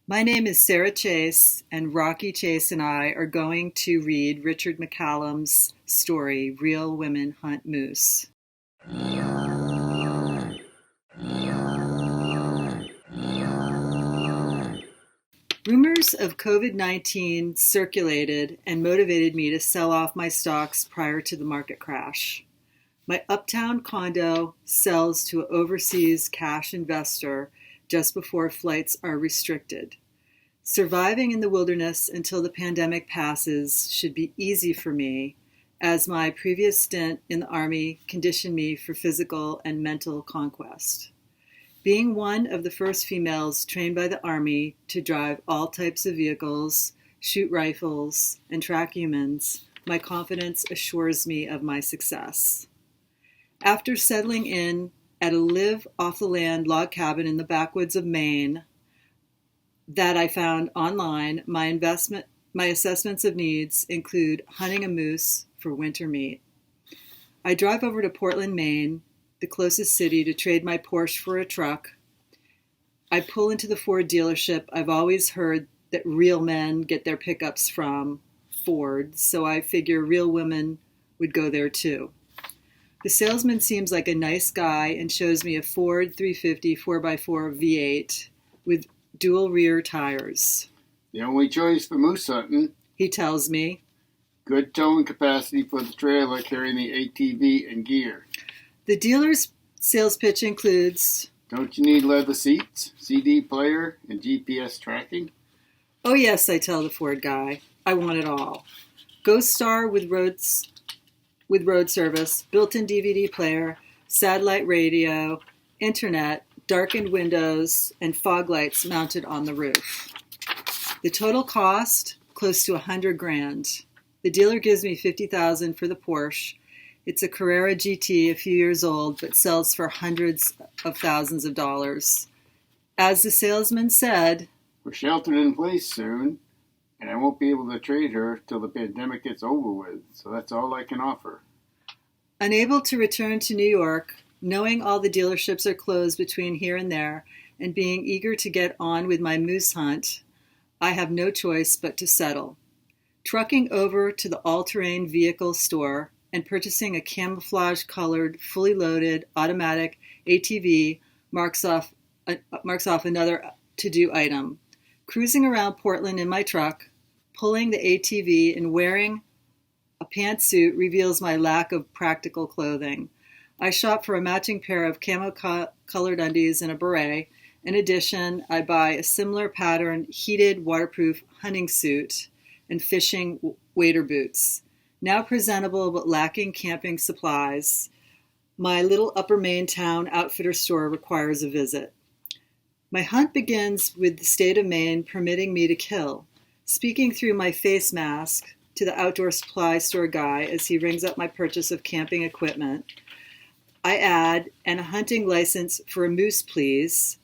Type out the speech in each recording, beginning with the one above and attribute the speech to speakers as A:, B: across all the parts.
A: My name is Sarah Chase, and Rocky Chase and I are going to read Richard McCallum's story, Real Women Hunt Moose. Rumors of COVID-19 circulated and motivated me to sell off my stocks prior to the market crash. My uptown condo sells to an overseas cash investor just before flights are restricted. Surviving in the wilderness until the pandemic passes should be easy for me, as my previous stint in the Army conditioned me for physical and mental conquest. Being one of the first females trained by the Army to drive all types of vehicles, shoot rifles, and track humans, my confidence assures me of my success. After settling in at a live-off-the-land log cabin in the backwoods of Maine that I found online, my assessments of needs include hunting a moose for winter meat. I drive over to Portland, Maine, the closest city, to trade my Porsche for a truck. I pull into the Ford dealership. I've always heard that real men get their pickups from Ford, so I figure real women would go there too. The salesman seems like a nice guy and shows me a Ford 350 4x4 V8 with dual rear tires.
B: The only choice for moose hunting,
A: he tells me.
B: Good towing capacity for the trailer carrying the ATV and gear.
A: The dealer's sales pitch includes,
B: don't you need leather seats, CD player, and GPS tracking?
A: Oh yes, I tell the Ford guy. I want it all. Ghost Star with road service, built-in DVD player, satellite radio, internet, darkened windows, and fog lights mounted on the roof. The total cost, close to $100,000. The dealer gives me $50,000 for the Porsche. It's a Carrera GT, a few years old, but sells for hundreds of thousands of dollars. As the salesman said,
B: we're sheltered in place soon, and I won't be able to trade her till the pandemic gets over with, so that's all I can offer.
A: Unable to return to New York, knowing all the dealerships are closed between here and there, and being eager to get on with my moose hunt, I have no choice but to settle. Trucking over to the all-terrain vehicle store and purchasing a camouflage-colored, fully loaded automatic ATV marks off another to-do item. Cruising around Portland in my truck, pulling the ATV and wearing a pantsuit reveals my lack of practical clothing. I shop for a matching pair of camo-colored undies and a beret. In addition, I buy a similar pattern, heated, waterproof hunting suit and fishing wader boots. Now presentable but lacking camping supplies, my little Upper Maine town outfitter store requires a visit. My hunt begins with the state of Maine permitting me to kill. Speaking through my face mask to the outdoor supply store guy as he rings up my purchase of camping equipment, I add, and a hunting license for a moose, please.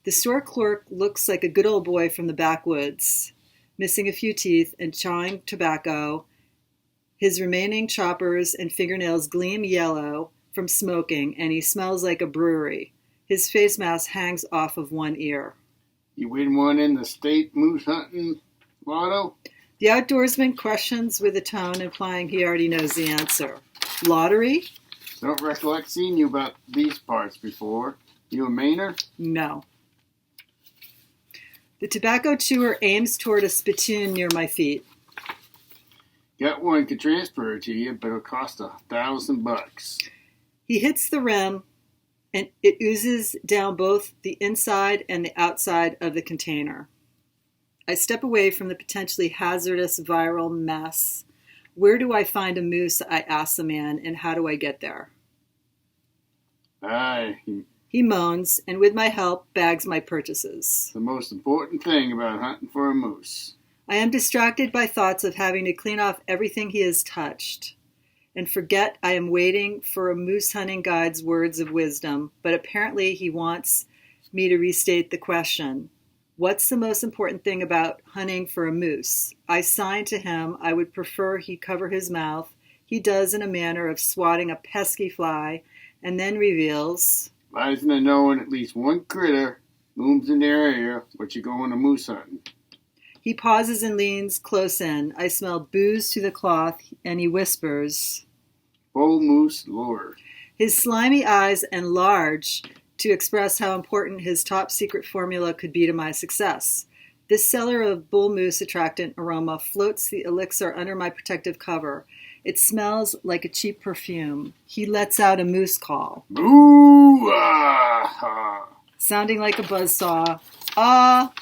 A: The store clerk looks like a good old boy from the backwoods, missing a few teeth and chawing tobacco. His remaining choppers and fingernails gleam yellow from smoking, and he smells like a brewery. His face mask hangs off of one ear.
B: You win one in the state moose hunting lotto?
A: The outdoorsman questions with a tone implying he already knows the answer. Lottery?
B: Don't recollect seeing you about these parts before. You a Mainer?
A: No. The tobacco chewer aims toward a spittoon near my feet.
B: Got one, could transfer it to you, but it'll cost $1,000.
A: He hits the rim, and it oozes down both the inside and the outside of the container. I step away from the potentially hazardous viral mess. Where do I find a moose? I ask the man, and how do I get there?
B: Aye.
A: He moans, and with my help, bags my purchases.
B: The most important thing about hunting for a moose.
A: I am distracted by thoughts of having to clean off everything he has touched, and forget I am waiting for a moose hunting guide's words of wisdom, but apparently he wants me to restate the question. What's the most important thing about hunting for a moose? I sign to him I would prefer he cover his mouth. He does in a manner of swatting a pesky fly, and then reveals,
B: lies in knowing at least one critter Loom's in the area, but you're going to moose hunting.
A: He pauses and leans close in. I smell booze through the cloth, and he whispers,
B: Bull moose lure.
A: his slimy eyes enlarge to express how important his top secret formula could be to my success. This cellar of bull moose attractant aroma floats the elixir under my protective cover. It smells like a cheap perfume. He lets out a moose call,
B: Boo! Ah!
A: sounding like a buzzsaw.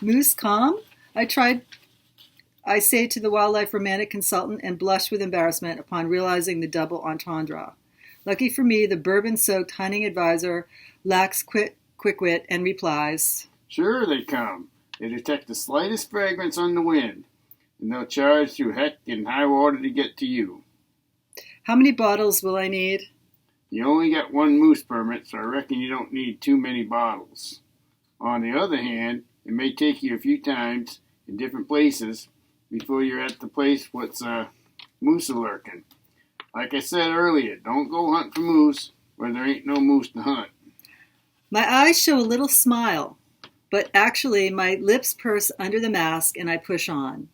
A: Moose come? I say to the wildlife romantic consultant and blush with embarrassment upon realizing the double entendre. Lucky for me, the bourbon-soaked hunting advisor lacks quick wit and replies,
B: Sure they come. They detect the slightest fragrance on the wind, and they'll charge through heck and high water to get to you.
A: how many bottles will I need?
B: You only get one moose permit, so I reckon you don't need too many bottles. On the other hand, it may take you a few times in different places before you're at the place what's moose lurking. Like I said earlier, don't go hunt for moose where there ain't no moose to hunt.
A: My eyes show a little smile, but actually my lips purse under the mask and I push on.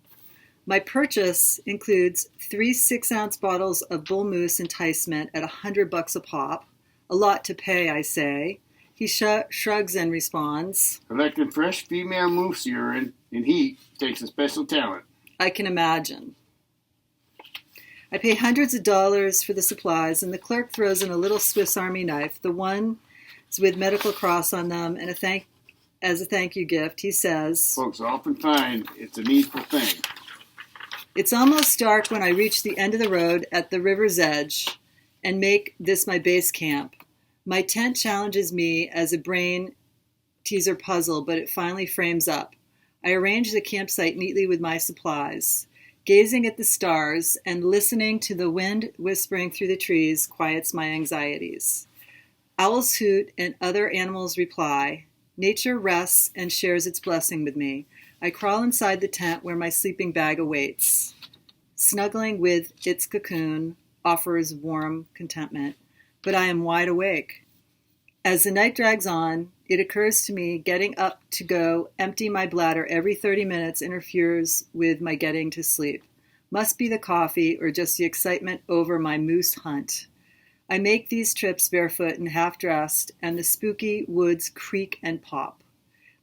A: My purchase includes 3 6-ounce bottles of bull moose enticement at $100 a pop. A lot to pay, I say. He shrugs and responds,
B: Collecting fresh female moose urine in heat takes a special talent.
A: I can imagine. I pay hundreds of dollars for the supplies, and the clerk throws in a little Swiss Army knife, the ones with medical cross on them, and as a thank you gift. He says,
B: Folks often find it's a needful thing.
A: It's almost dark when I reach the end of the road at the river's edge and make this my base camp. My tent challenges me as a brain teaser puzzle, but it finally frames up. I arrange the campsite neatly with my supplies. Gazing at the stars and listening to the wind whispering through the trees quiets my anxieties. Owls hoot and other animals reply. Nature rests and shares its blessing with me. I crawl inside the tent where my sleeping bag awaits. Snuggling with its cocoon offers warm contentment, but I am wide awake. As the night drags on, it occurs to me getting up to go empty my bladder every 30 minutes interferes with my getting to sleep. Must be the coffee or just the excitement over my moose hunt. I make these trips barefoot and half-dressed, and the spooky woods creak and pop.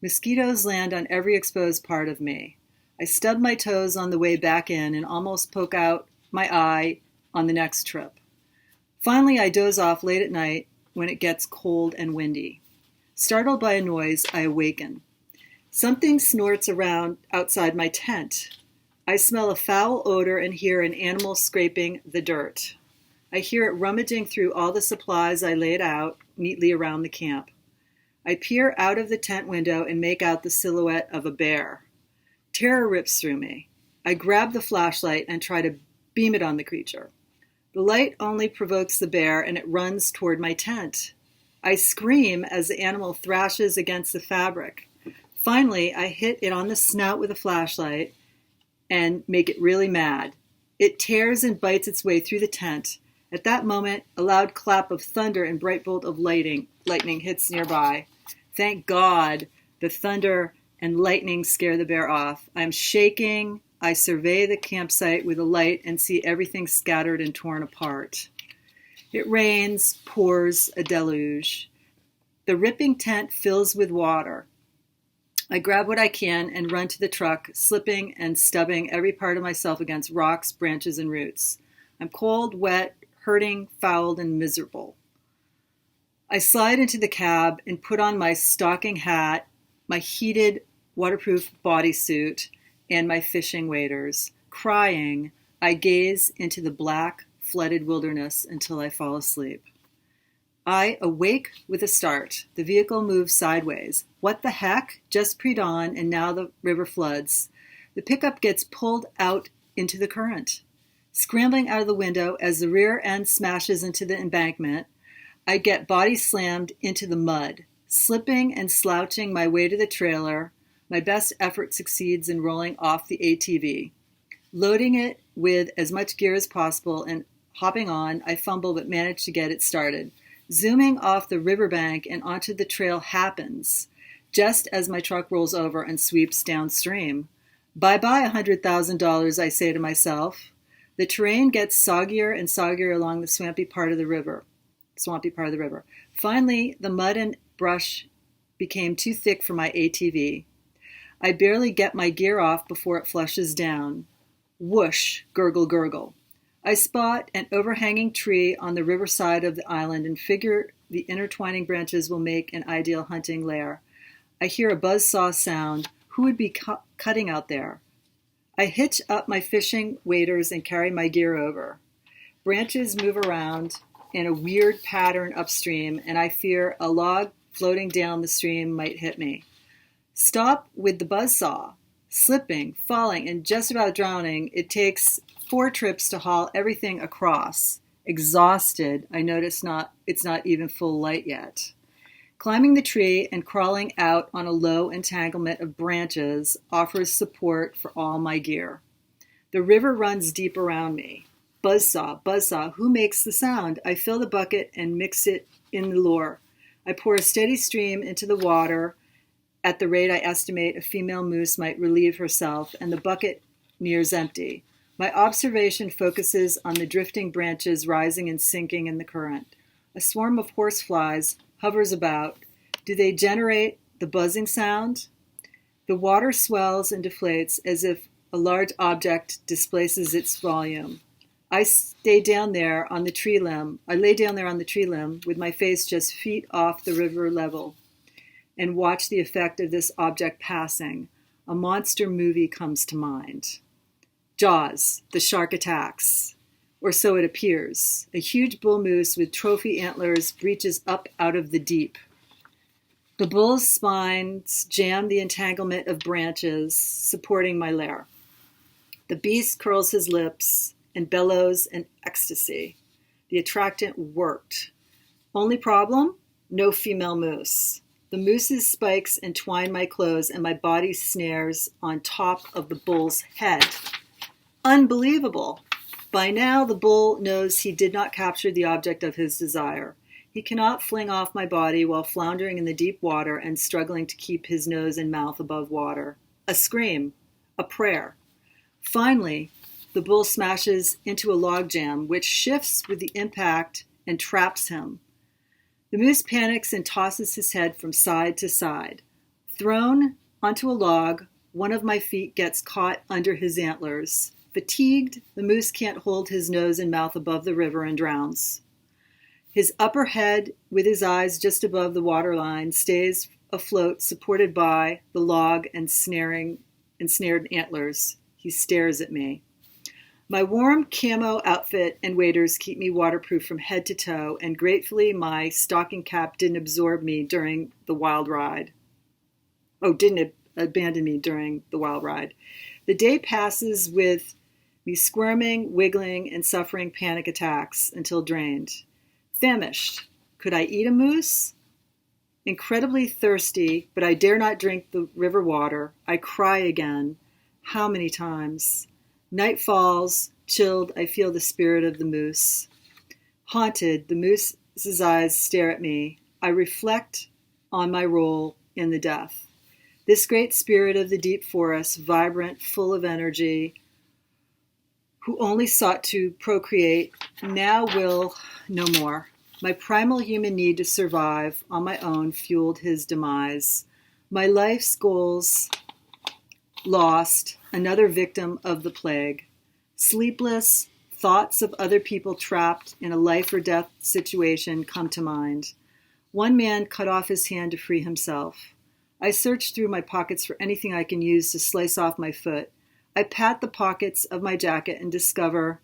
A: Mosquitoes land on every exposed part of me. I stub my toes on the way back in and almost poke out my eye on the next trip. Finally, I doze off late at night when it gets cold and windy. Startled by a noise, I awaken. Something snorts around outside my tent. I smell a foul odor and hear an animal scraping the dirt. I hear it rummaging through all the supplies I laid out neatly around the camp. I peer out of the tent window and make out the silhouette of a bear. Terror rips through me. I grab the flashlight and try to beam it on the creature. The light only provokes the bear and it runs toward my tent. I scream as the animal thrashes against the fabric. Finally, I hit it on the snout with a flashlight and make it really mad. It tears and bites its way through the tent. At that moment, a loud clap of thunder and bright bolt of lightning hits nearby. Thank God, the thunder and lightning scare the bear off. I'm shaking. I survey the campsite with a light and see everything scattered and torn apart. It rains, pours a deluge. The ripping tent fills with water. I grab what I can and run to the truck, slipping and stubbing every part of myself against rocks, branches, and roots. I'm cold, wet, hurting, fouled, and miserable. I slide into the cab and put on my stocking hat, my heated, waterproof bodysuit, and my fishing waders. Crying, I gaze into the black, flooded wilderness until I fall asleep. I awake with a start. The vehicle moves sideways. What the heck? Just pre-dawn, and now the river floods. The pickup gets pulled out into the current. Scrambling out of the window as the rear end smashes into the embankment, I get body slammed into the mud. Slipping and slouching my way to the trailer, my best effort succeeds in rolling off the ATV. Loading it with as much gear as possible and hopping on, I fumble but manage to get it started. Zooming off the riverbank and onto the trail happens, just as my truck rolls over and sweeps downstream. Bye-bye $100,000, I say to myself. The terrain gets soggier and soggier along the swampy part of the river. Finally, the mud and brush became too thick for my ATV. I barely get my gear off before it flushes down. Whoosh, gurgle, gurgle. I spot an overhanging tree on the riverside of the island and figure the intertwining branches will make an ideal hunting lair. I hear a buzzsaw sound. Who would be cutting out there? I hitch up my fishing waders and carry my gear over. Branches move around in a weird pattern upstream, and I fear a log floating down the stream might hit me. Stop with the buzzsaw. Slipping, falling, and just about drowning, it takes 4 trips to haul everything across. Exhausted, I notice it's not even full light yet. Climbing the tree and crawling out on a low entanglement of branches offers support for all my gear. The river runs deep around me. Buzzsaw, buzzsaw, who makes the sound? I fill the bucket and mix it in the lure. I pour a steady stream into the water at the rate I estimate a female moose might relieve herself, and the bucket nears empty. My observation focuses on the drifting branches rising and sinking in the current. A swarm of horseflies hovers about. Do they generate the buzzing sound? The water swells and deflates as if a large object displaces its volume. I lay down there on the tree limb with my face just feet off the river level and watch the effect of this object passing. A monster movie comes to mind. Jaws, the shark attacks. Or so it appears. A huge bull moose with trophy antlers breaches up out of the deep. The bull's spines jam the entanglement of branches supporting my lair. The beast curls his lips and bellows in ecstasy. The attractant worked. Only problem? No female moose. The moose's spikes entwine my clothes and my body snares on top of the bull's head. Unbelievable! By now, the bull knows he did not capture the object of his desire. He cannot fling off my body while floundering in the deep water and struggling to keep his nose and mouth above water. A scream. A prayer. Finally, the bull smashes into a logjam, which shifts with the impact and traps him. The moose panics and tosses his head from side to side. Thrown onto a log, one of my feet gets caught under his antlers. Fatigued, the moose can't hold his nose and mouth above the river and drowns. His upper head, with his eyes just above the waterline, stays afloat, supported by the log and snared antlers. He stares at me. My warm camo outfit and waders keep me waterproof from head to toe, and gratefully my stocking cap didn't abandon me during the wild ride. The day passes with me squirming, wiggling, and suffering panic attacks until drained. Famished. Could I eat a moose? Incredibly thirsty, but I dare not drink the river water. I cry again. How many times? Night falls. Chilled, I feel the spirit of the moose. Haunted, the moose's eyes stare at me. I reflect on my role in the death. This great spirit of the deep forest, vibrant, full of energy, who only sought to procreate, now will no more. My primal human need to survive on my own fueled his demise. My life's goals lost, another victim of the plague. Sleepless, thoughts of other people trapped in a life or death situation come to mind. One man cut off his hand to free himself. I search through my pockets for anything I can use to slice off my foot. I pat the pockets of my jacket and discover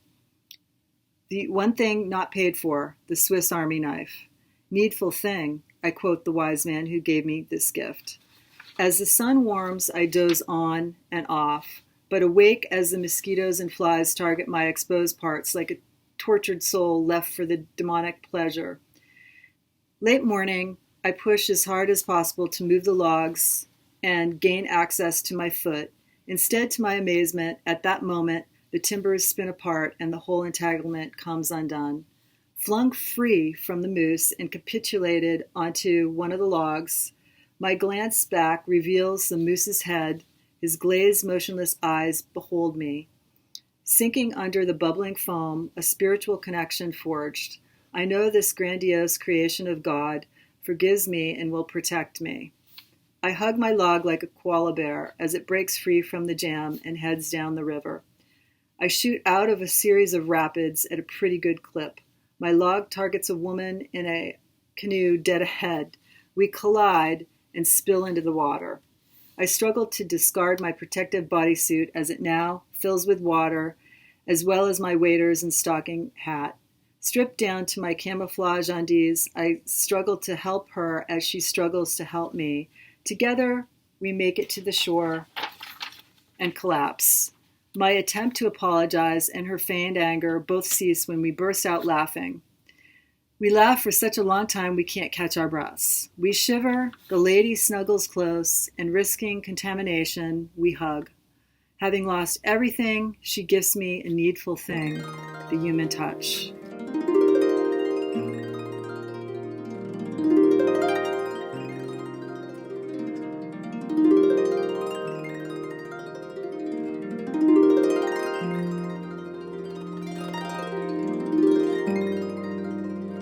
A: the one thing not paid for, the Swiss Army knife. Needful thing, I quote the wise man who gave me this gift. As the sun warms, I doze on and off, but awake as the mosquitoes and flies target my exposed parts like a tortured soul left for the demonic pleasure. Late morning, I push as hard as possible to move the logs and gain access to my foot. Instead, to my amazement, at that moment, the timbers spin apart and the whole entanglement comes undone. Flung free from the moose and capitulated onto one of the logs, My glance back reveals the moose's head. His glazed, motionless eyes behold me. Sinking under the bubbling foam, a spiritual connection forged. I know this grandiose creation of God forgives me and will protect me. I hug my log like a koala bear as it breaks free from the jam and heads down the river. I shoot out of a series of rapids at a pretty good clip. My log targets a woman in a canoe dead ahead. We collide and spill into the water. I struggle to discard my protective bodysuit as it now fills with water, as well as my waders and stocking hat. Stripped down to my camouflage undies, I struggle to help her as she struggles to help me. Together, we make it to the shore and collapse. My attempt to apologize and her feigned anger both cease when we burst out laughing. We laugh for such a long time we can't catch our breaths. We shiver, the lady snuggles close, and risking contamination, we hug. Having lost everything, she gives me a needful thing, the human touch.